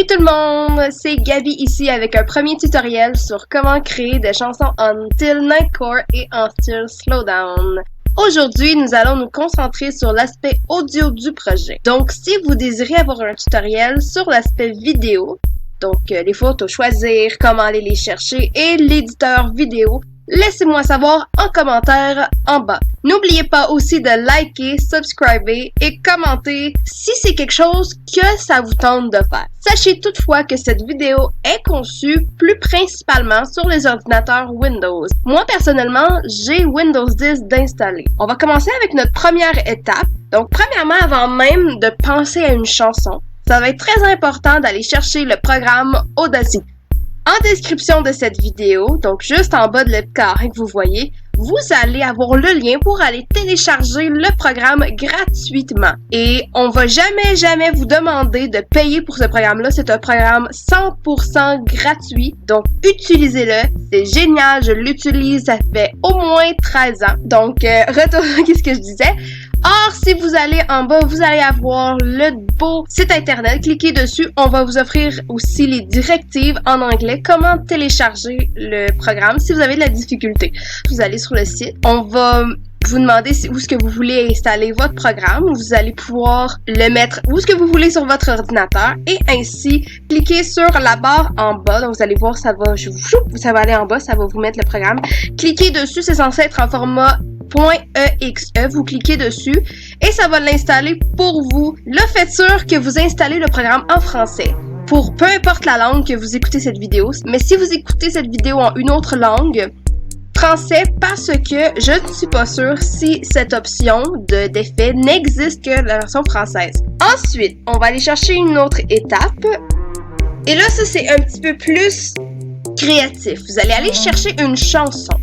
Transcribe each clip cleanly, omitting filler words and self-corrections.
tout le monde, c'est Gabi ici avec un premier tutoriel sur comment créer des chansons en style Nightcore et en style Slowdown. Aujourd'hui, nous allons nous concentrer sur l'aspect audio du projet. Donc, si vous désirez avoir un tutoriel sur l'aspect vidéo, donc les photos choisir, comment aller les chercher et l'éditeur vidéo, laissez-moi savoir en commentaire en bas. N'oubliez pas aussi de liker, subscriber et commenter si c'est quelque chose que ça vous tente de faire. Sachez toutefois que cette vidéo est conçue plus principalement sur les ordinateurs Windows. Moi personnellement, j'ai Windows 10 d'installer. On va commencer avec notre première étape. Donc premièrement, avant même de penser à une chanson, ça va être très important d'aller chercher le programme Audacity. En description de cette vidéo, donc juste en bas de le carré que vous voyez, vous allez avoir le lien pour aller télécharger le programme gratuitement. Et on va jamais vous demander de payer pour ce programme-là. C'est un programme 100% gratuit. Donc, utilisez-le. C'est génial. Je l'utilise. Ça fait au moins 13 ans. Donc, retournons à ce que je disais. Or, si vous allez en bas, vous allez avoir le beau site internet. Cliquez dessus. On va vous offrir aussi les directives en anglais. Comment télécharger le programme si vous avez de la difficulté. Vous allez sur le site. On va vous demander où est-ce que vous voulez installer votre programme. Vous allez pouvoir le mettre où est-ce que vous voulez sur votre ordinateur et ainsi cliquez sur la barre en bas. Donc vous allez voir, ça va aller en bas, ça va vous mettre le programme. Cliquez dessus, c'est censé être en format .exe, vous cliquez dessus et ça va l'installer pour vous. Là, faites sûr que vous installez le programme en français pour peu importe la langue que vous écoutez cette vidéo. Mais si vous écoutez cette vidéo en une autre langue, français, parce que je ne suis pas sûre si cette option d'effet n'existe que la version française. Ensuite, on va aller chercher une autre étape. Et là, ça c'est un petit peu plus créatif. Vous allez aller chercher une chanson.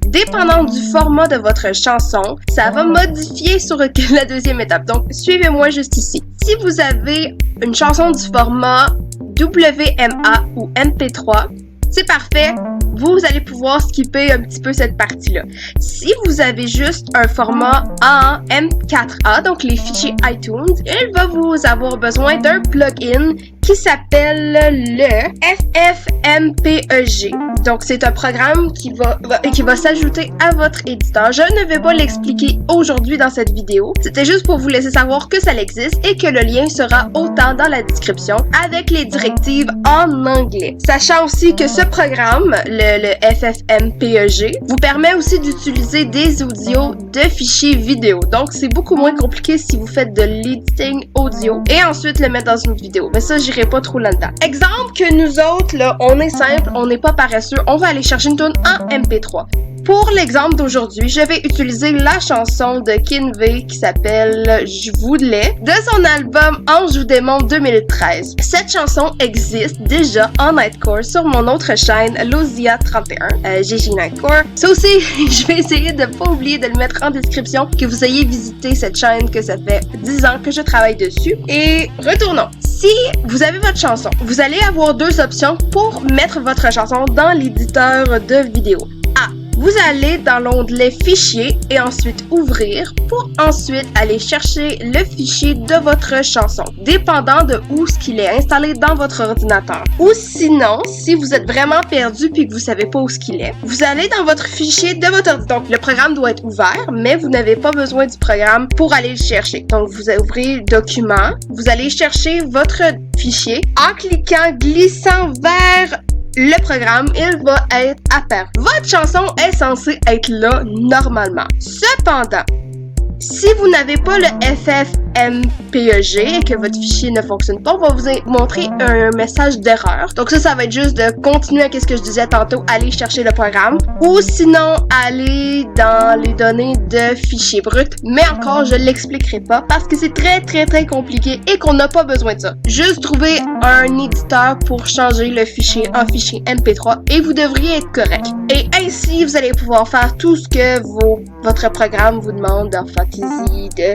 Dépendant du format de votre chanson, ça va modifier sur la deuxième étape. Donc, suivez-moi juste ici. Si vous avez une chanson du format WMA ou MP3, c'est parfait. Vous allez pouvoir skipper un petit peu cette partie-là. Si vous avez juste un format A, M4A, donc les fichiers iTunes, il va vous avoir besoin d'un plugin qui s'appelle le FFmpeg. Donc, c'est un programme qui va s'ajouter à votre éditeur. Je ne vais pas l'expliquer aujourd'hui dans cette vidéo. C'était juste pour vous laisser savoir que ça existe et que le lien sera autant dans la description avec les directives en anglais. Sachant aussi que ce programme, le FFmpeg, vous permet aussi d'utiliser des audios de fichiers vidéo. Donc, c'est beaucoup moins compliqué si vous faites de l'editing audio et ensuite le mettre dans une vidéo. Mais ça, j'irai pas trop là-dedans. Exemple que nous autres, là, on est simple, on n'est pas paresseux, on va aller chercher une tune en MP3. Pour l'exemple d'aujourd'hui, je vais utiliser la chanson de Kinvey qui s'appelle Je voulais de son album Ange ou démon 2013. Cette chanson existe déjà en Nightcore sur mon autre chaîne Lozia31, GG Nightcore. Ça aussi, je vais essayer de pas oublier de le mettre en description, que vous ayez visité cette chaîne, que ça fait 10 ans que je travaille dessus. Et retournons. Si vous avez votre chanson, vous allez avoir deux options pour mettre votre chanson dans l'éditeur de vidéo. Vous allez dans l'onglet Fichier et ensuite Ouvrir pour ensuite aller chercher le fichier de votre chanson, dépendant de où ce qu'il est installé dans votre ordinateur. Ou sinon, si vous êtes vraiment perdu puis que vous savez pas où ce qu'il est, vous allez dans votre fichier de votre ordinateur. Donc, le programme doit être ouvert, mais vous n'avez pas besoin du programme pour aller le chercher. Donc, vous ouvrez Document, vous allez chercher votre fichier en cliquant, glissant vers le programme, il va être apparu. Votre chanson est censée être là normalement. Cependant, si vous n'avez pas le FFmpeg et que votre fichier ne fonctionne pas, on va vous montrer un message d'erreur. Donc ça va être juste de continuer à ce que je disais tantôt, aller chercher le programme ou sinon aller dans les données de fichiers bruts. Mais encore, je l'expliquerai pas parce que c'est très compliqué et qu'on n'a pas besoin de ça. Juste trouver un éditeur pour changer le fichier en fichier MP3 et vous devriez être correct. Et ainsi, vous allez pouvoir faire tout ce que votre programme vous demande en fantasy, de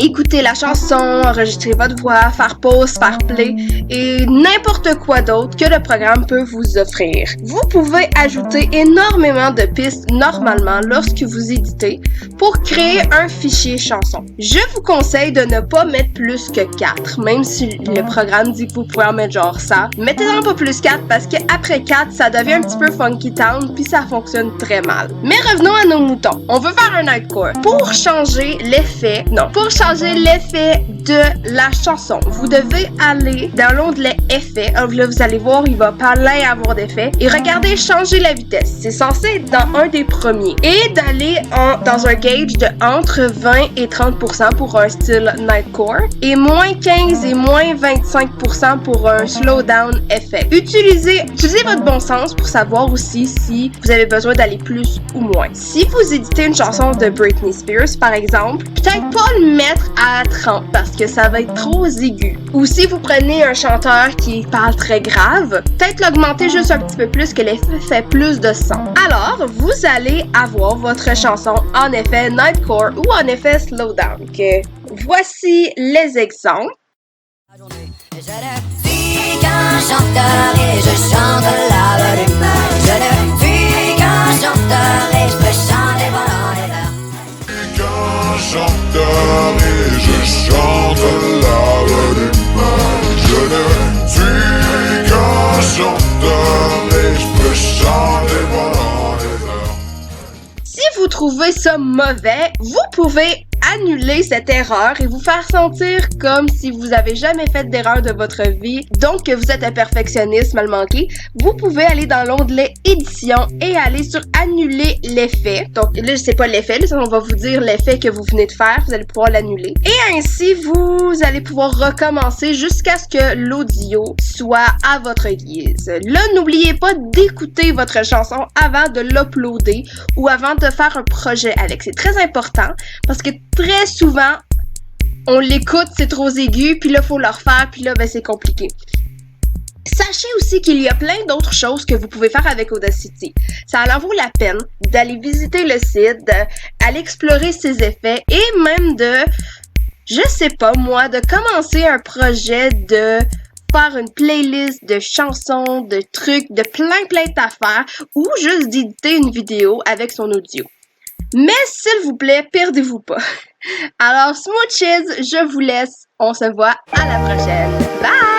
écouter la chanson, enregistrer votre voix, faire pause, faire play et n'importe quoi d'autre que le programme peut vous offrir. Vous pouvez ajouter énormément de pistes normalement lorsque vous éditez pour créer un fichier chanson. Je vous conseille de ne pas mettre plus que 4, même si le programme dit que vous pouvez en mettre genre ça. Mettez-en pas plus 4 parce qu'après 4, ça devient un petit peu funky town puis ça fonctionne très mal. Mais revenons à nos moutons. On veut faire un nightcore. Pour changer l'effet de la chanson, vous devez aller dans l'onglet effets. Alors là, vous allez voir, il va pas avoir d'effets. Et regardez, changer la vitesse. C'est censé être dans un des premiers. Et d'aller dans un gauge de entre 20 et 30% pour un style nightcore. Et moins 15 et moins 25% pour un slowdown effet. Utilisez votre bon sens pour savoir aussi si vous avez besoin d'aller plus ou moins. Si vous éditez une chanson de Britney Spears, par exemple, peut-être pas le mettre à 30 parce que ça va être trop aigu. Ou si vous prenez un chanteur qui parle très grave, peut-être l'augmenter juste un petit peu plus que l'effet fait plus de son. Alors, vous allez avoir votre chanson en effet nightcore ou en effet slowdown. Voici les exemples. Je ne suis qu'un chanteur et je chante la bonne humeur. Je ne suis qu'un chanteur et je peux chanter pendant les heures. Je suis qu'un chanteur et je chante la bonne humeur. Je ne suis qu'un chanteur et je peux chanter pendant les heures. Si vous trouvez ça mauvais, vous pouvez annuler cette erreur et vous faire sentir comme si vous avez jamais fait d'erreur de votre vie, donc que vous êtes un perfectionniste mal manqué. Vous pouvez aller dans l'onglet édition et aller sur annuler l'effet. Donc là, c'est pas l'effet, là, on va vous dire l'effet que vous venez de faire, vous allez pouvoir l'annuler. Et ainsi, vous allez pouvoir recommencer jusqu'à ce que l'audio soit à votre guise. Là, n'oubliez pas d'écouter votre chanson avant de l'uploader ou avant de faire un projet avec. C'est très important parce que très souvent, on l'écoute, c'est trop aigu, puis là, faut le refaire, puis là, ben, c'est compliqué. Sachez aussi qu'il y a plein d'autres choses que vous pouvez faire avec Audacity. Ça en vaut la peine d'aller visiter le site, d'aller explorer ses effets et même je sais pas moi, de commencer un projet de faire une playlist de chansons, de trucs, de plein d'affaires ou juste d'éditer une vidéo avec son audio. Mais s'il vous plaît, perdez-vous pas. Alors, Smoochies, je vous laisse. On se voit à la prochaine. Bye!